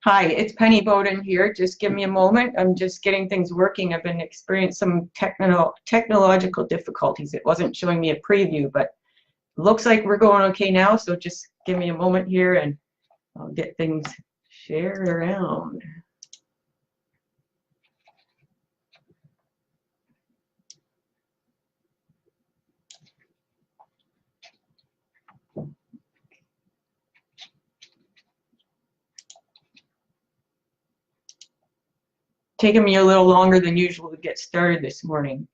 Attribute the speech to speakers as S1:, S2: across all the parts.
S1: Hi, it's Penny Bowden here. Just give me a moment. I'm just getting things working. I've been experiencing some technological difficulties. It wasn't showing me a preview, but looks like we're going okay now. So just give me a moment here and I'll get things shared around. Taking me a little longer than usual to get started this morning,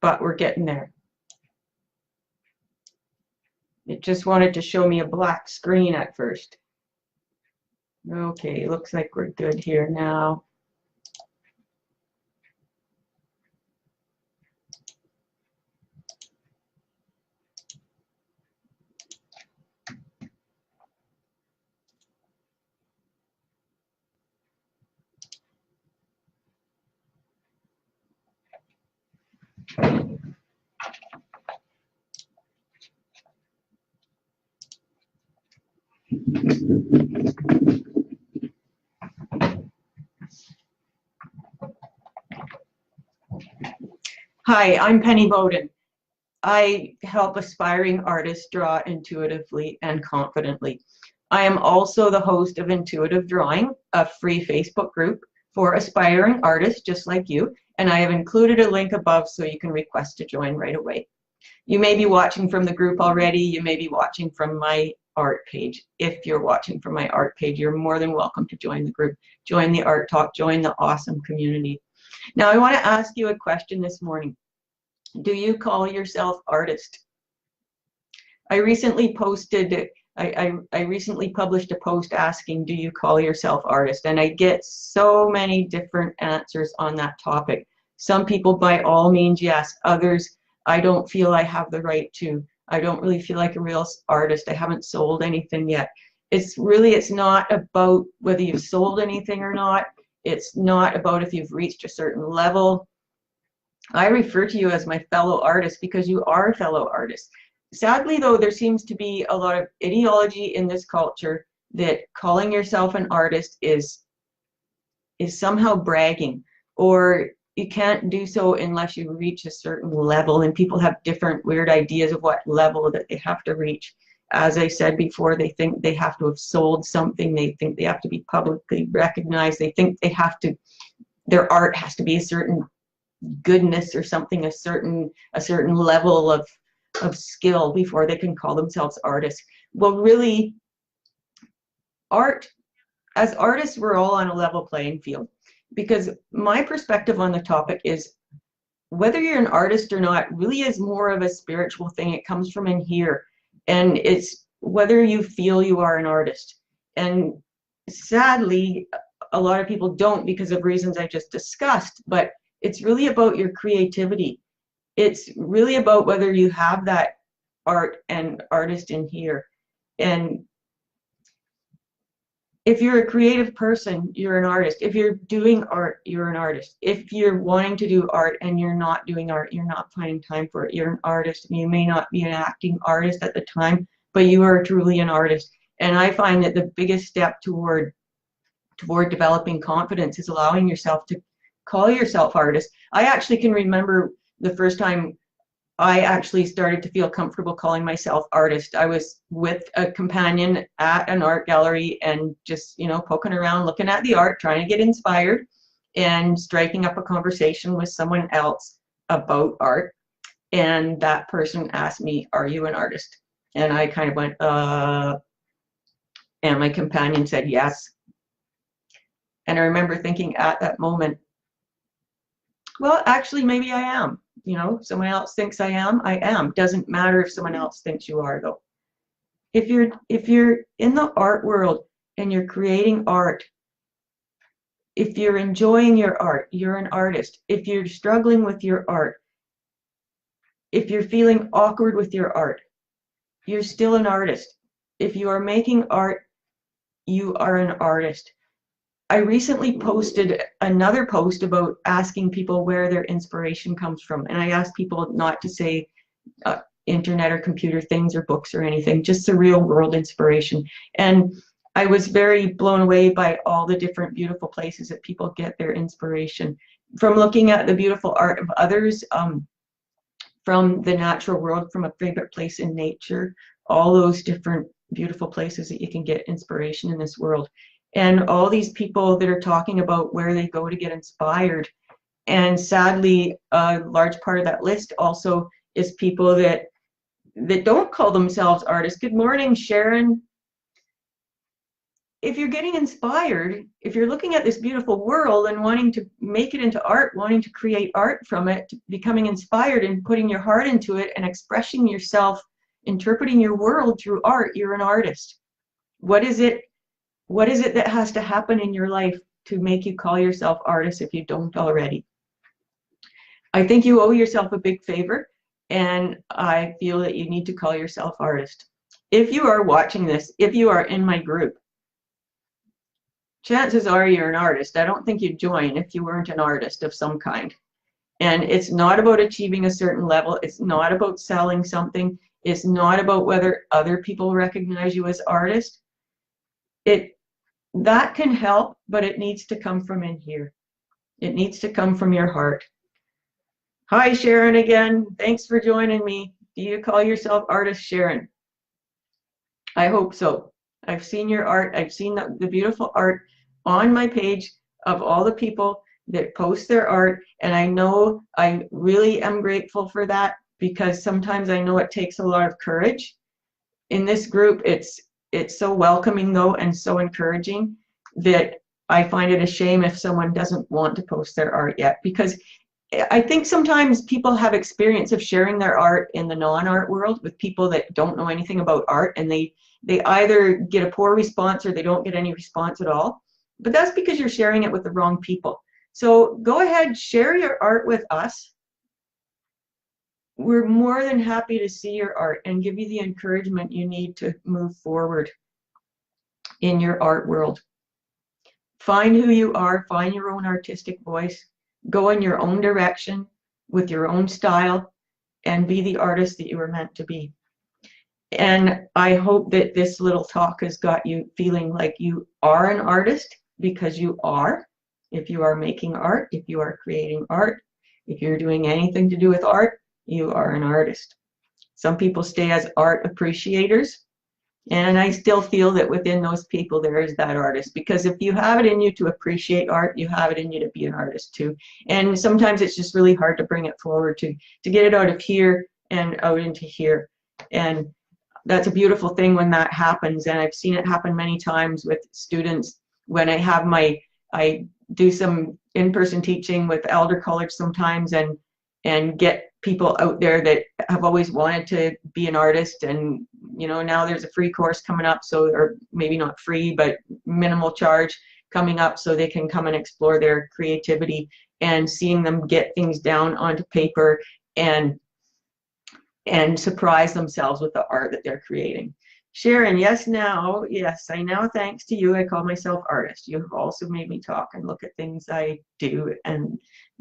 S1: but we're getting there. It just wanted to show me a black screen at first. Okay, looks like we're good here now. Hi, I'm Penny Bowden. I help aspiring artists draw intuitively and confidently. I am also the host of Intuitive Drawing, a free Facebook group for aspiring artists just like you, and I have included a link above so you can request to join right away. You may be watching from the group already, you may be watching from my art page. If you're watching from my art page, you're more than welcome to join the group, join the art talk, join the awesome community. Now I want to ask you a question this morning. Do you call yourself artist? I recently posted, I recently published a post asking, do you call yourself artist? And I get so many different answers on that topic. Some people, by all means, yes. Others, I don't feel I have the right to. I don't really feel like a real artist. I haven't sold anything yet. It's not about whether you've sold anything or not. It's not about if you've reached a certain level. I refer to you as my fellow artist because you are fellow artists. Sadly, though, there seems to be a lot of ideology in this culture that calling yourself an artist is somehow bragging, or you can't do so unless you reach a certain level, and people have different weird ideas of what level that they have to reach. As I said before, they think they have to have sold something, they think they have to be publicly recognized, they think they have to, their art has to be a certain goodness or something, a certain level of skill before they can call themselves artists. Well, really, as artists, we're all on a level playing field, because my perspective on the topic is whether you're an artist or not really is more of a spiritual thing. It comes from in here, and it's whether you feel you are an artist. And sadly, a lot of people don't because of reasons I just discussed, but it's really about your creativity. It's really about whether you have that art and artist in here. And if you're a creative person, you're an artist. If you're doing art, you're an artist. If you're wanting to do art and you're not doing art, you're not finding time for it, you're an artist. You may not be an acting artist at the time, but you are truly an artist. And I find that the biggest step toward developing confidence is allowing yourself to call yourself artist. I actually can remember the first time I actually started to feel comfortable calling myself artist. I was with a companion at an art gallery and just, poking around, looking at the art, trying to get inspired, and striking up a conversation with someone else about art. And that person asked me, "Are you an artist?" And I kind of went, and my companion said, "Yes." And I remember thinking at that moment, well, actually, maybe I am. Someone else thinks I am. Doesn't matter if someone else thinks you are, though. If you're in the art world and you're creating art, if you're enjoying your art, you're an artist. If you're struggling with your art, if you're feeling awkward with your art, you're still an artist. If you are making art, you are an artist. I recently posted another post about asking people where their inspiration comes from, and I asked people not to say internet or computer things or books or anything, just the real world inspiration. And I was very blown away by all the different beautiful places that people get their inspiration from, looking at the beautiful art of others, from the natural world, from a favorite place in nature, all those different beautiful places that you can get inspiration in this world. And all these people that are talking about where they go to get inspired. And sadly, a large part of that list also is people that don't call themselves artists. Good morning, Sharon. If you're getting inspired, if you're looking at this beautiful world and wanting to make it into art, wanting to create art from it, becoming inspired and putting your heart into it and expressing yourself, interpreting your world through art, you're an artist. What is it that has to happen in your life to make you call yourself artist if you don't already? I think you owe yourself a big favor, and I feel that you need to call yourself artist. If you are watching this, if you are in my group, chances are you're an artist. I don't think you'd join if you weren't an artist of some kind. And it's not about achieving a certain level. It's not about selling something. It's not about whether other people recognize you as artist. That can help, but it needs to come from in here. It needs to come from your heart. Hi, Sharon again. Thanks for joining me. Do you call yourself artist, Sharon? I hope so. I've seen your art. I've seen the beautiful art on my page of all the people that post their art, and I know I really am grateful for that, because sometimes I know it takes a lot of courage. In this group, it's so welcoming though, and so encouraging, that I find it a shame if someone doesn't want to post their art yet, because I think sometimes people have experience of sharing their art in the non-art world with people that don't know anything about art, and they either get a poor response or they don't get any response at all. But that's because you're sharing it with the wrong people. So go ahead, share your art with us. We're more than happy to see your art and give you the encouragement you need to move forward in your art world. Find who you are, find your own artistic voice, go in your own direction with your own style, and be the artist that you were meant to be. And I hope that this little talk has got you feeling like you are an artist, because you are. If you are making art, if you are creating art, if you're doing anything to do with art, you are an artist. Some people stay as art appreciators, and I still feel that within those people there is that artist, because if you have it in you to appreciate art, you have it in you to be an artist too. And sometimes it's just really hard to bring it forward, to get it out of here and out into here. And that's a beautiful thing when that happens, and I've seen it happen many times with students when I do some in-person teaching with Elder College sometimes, and get people out there that have always wanted to be an artist, and now there's a free course coming up, so, or maybe not free, but minimal charge coming up, so they can come and explore their creativity, and seeing them get things down onto paper and surprise themselves with the art that they're creating. Sharon, yes, I now, thanks to you, I call myself artist. You've also made me talk and look at things I do, and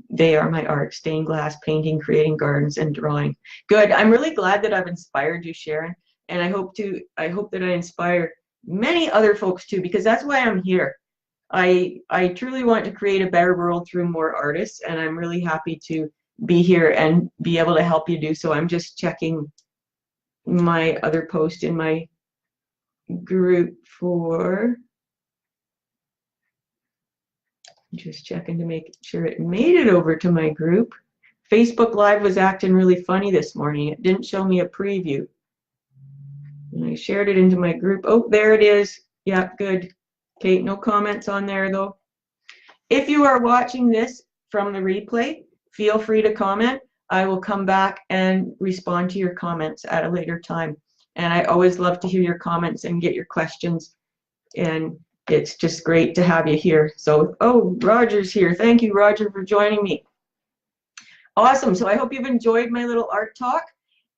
S1: they are my art: stained glass, painting, creating gardens, and drawing. Good. I'm really glad that I've inspired you, Sharon, and I hope that I inspire many other folks too, because that's why I'm here. I truly want to create a better world through more artists, and I'm really happy to be here and be able to help you do so. I'm just checking my other post in my group just checking to make sure it made it over to my group. Facebook Live was acting really funny this morning. It didn't show me a preview. And I shared it into my group. Oh, there it is. Yeah, good. Okay, no comments on there though. If you are watching this from the replay, feel free to comment. I will come back and respond to your comments at a later time. And I always love to hear your comments and get your questions. And it's just great to have you here. So, oh, Roger's here. Thank you, Roger, for joining me. Awesome. So I hope you've enjoyed my little art talk.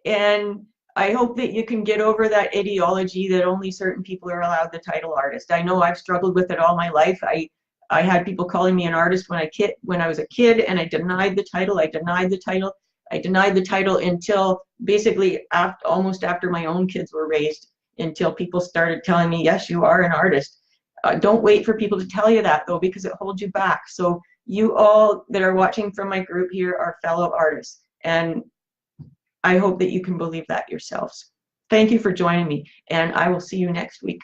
S1: And I hope that you can get over that ideology that only certain people are allowed the title artist. I know I've struggled with it all my life. I had people calling me an artist when I was a kid, and I denied the title. I denied the title until basically almost after my own kids were raised, until people started telling me, yes, you are an artist. Don't wait for people to tell you that, though, because it holds you back. So you all that are watching from my group here are fellow artists, and I hope that you can believe that yourselves. Thank you for joining me, and I will see you next week.